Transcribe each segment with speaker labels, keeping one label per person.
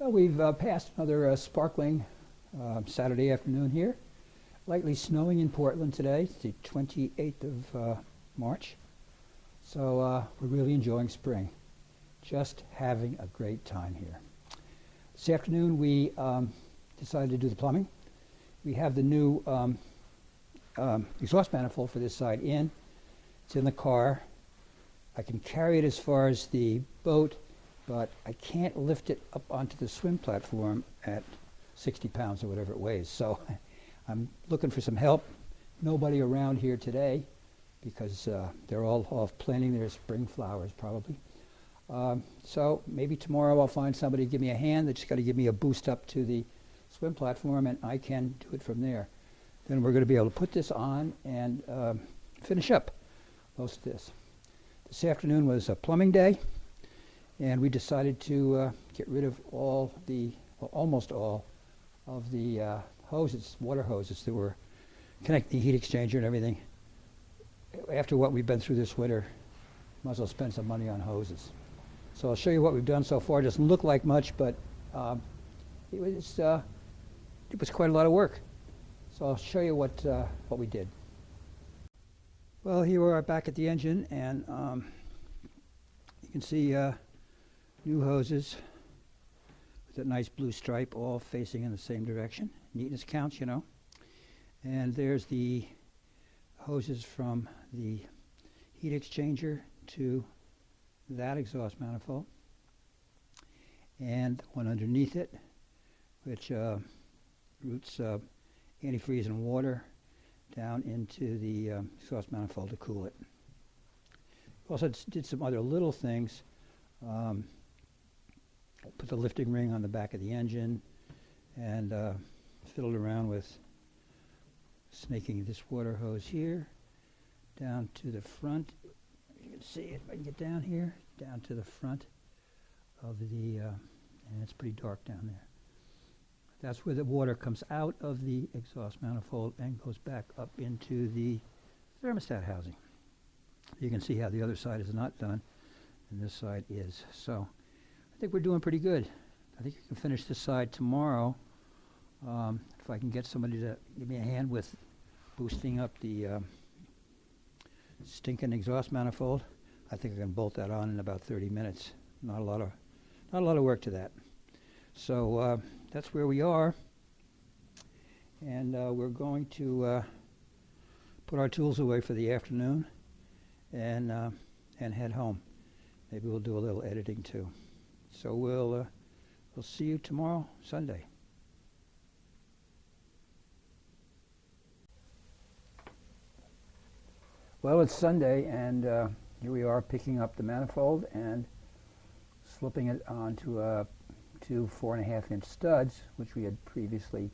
Speaker 1: Well, we've passed another sparkling Saturday afternoon here. Lightly snowing in Portland today. It's the 28th of March. So we're really enjoying spring. Just having a great time here. This afternoon we decided to do the plumbing. We have the new exhaust manifold for this side in. It's in the car. I can carry it as far as the boat, but I can't lift it up onto the swim platform at 60 pounds or whatever it weighs. So I'm looking for some help. Nobody around here today because they're all off planting their spring flowers probably. So maybe tomorrow I'll find somebody to give me a hand. They just got to give me a boost up to the swim platform and I can do it from there. Then we're going to be able to put this on and finish up most of this. This afternoon was a plumbing day. And we decided to get rid of almost all of the hoses, water hoses that were connecting the heat exchanger and everything. After what we've been through this winter, might as well spend some money on hoses. So I'll show you what we've done so far. It doesn't look like much, but it was quite a lot of work. So I'll show you what we did. Well, here we are back at the engine, and you can see new hoses with that nice blue stripe all facing in the same direction. Neatness counts, you know. And there's the hoses from the heat exchanger to that exhaust manifold. And one underneath it, which routes antifreeze and water down into the exhaust manifold to cool it. Also did some other little things. Put the lifting ring on the back of the engine and fiddled around with snaking this water hose here down to the front. You can see it if I can get down here, down to the front of the, and it's pretty dark down there. That's where the water comes out of the exhaust manifold and goes back up into the thermostat housing. You can see how the other side is not done and this side is. So I think we're doing pretty good. I think you can finish this side tomorrow. If I can get somebody to give me a hand with boosting up the stinking exhaust manifold, I think I can bolt that on in about 30 minutes. Not a lot of work to that. So that's where we are, and we're going to put our tools away for the afternoon and head home. Maybe we'll do a little editing too. So we'll see you tomorrow, Sunday. Well, it's Sunday, and here we are picking up the manifold and slipping it onto two 4.5-inch studs, which we had previously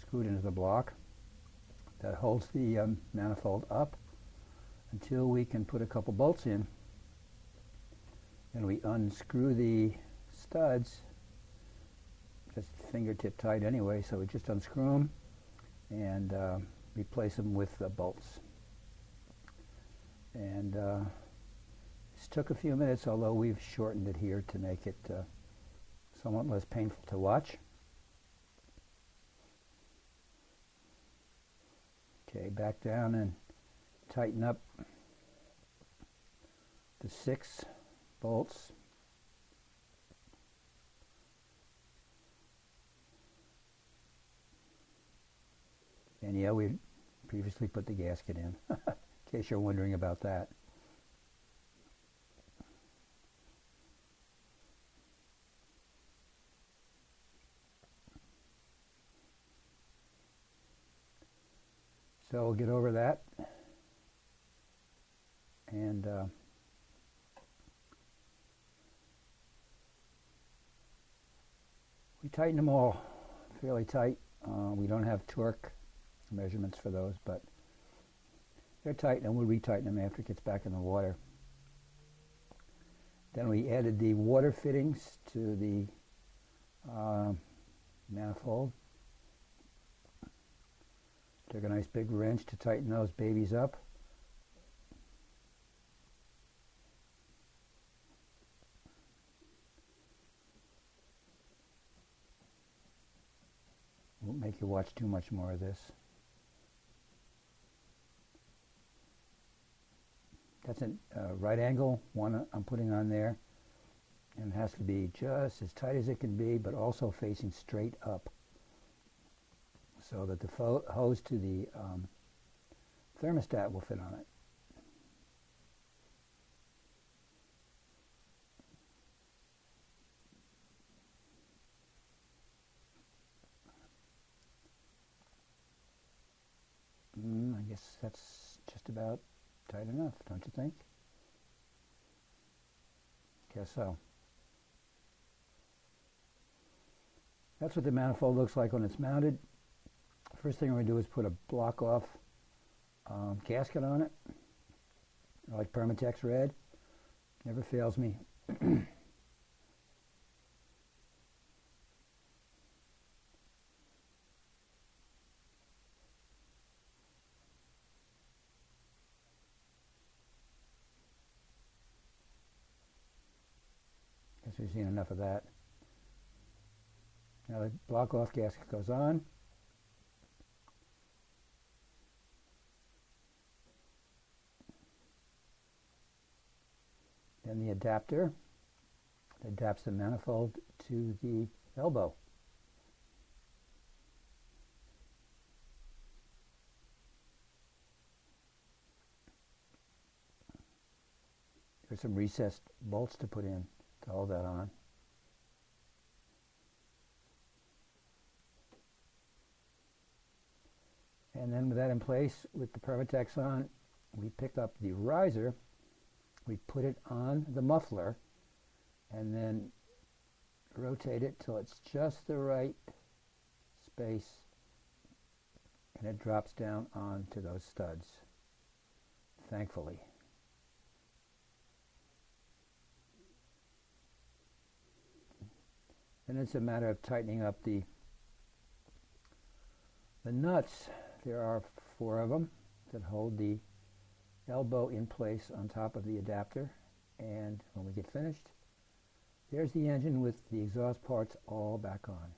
Speaker 1: screwed into the block. That holds the manifold up until we can put a couple bolts in. And we unscrew the studs, just fingertip tight anyway, so we just unscrew them and replace them with the bolts. And this took a few minutes, although we've shortened it here to make it somewhat less painful to watch. Okay, back down and tighten up the 6 bolts. And yeah, we previously put the gasket in, in case you're wondering about that. So we'll get over that, and we tighten them all fairly tight. We don't have torque measurements for those, but they're tight, and we'll retighten them after it gets back in the water. Then we added the water fittings to the manifold. Took a nice big wrench to tighten those babies up. make you watch too much more of this. That's a right angle one I'm putting on there, and it has to be just as tight as it can be, but also facing straight up, so that the hose to the thermostat will fit on it. I guess that's just about tight enough, don't you think? Guess so. That's what the manifold looks like when it's mounted. First thing we're going to do is put a block off gasket on it. I like Permatex red. Never fails me. Guess we've seen enough of that. Now the block off gasket goes on. Then the adapter that adapts the manifold to the elbow. There's some recessed bolts to put in to hold that on. And then with that in place, with the Permatex on, we pick up the riser, we put it on the muffler, and then rotate it till it's just the right space, and it drops down onto those studs, thankfully. Then it's a matter of tightening up the nuts. There are 4 of them that hold the elbow in place on top of the adapter, and when we get finished, there's the engine with the exhaust parts all back on.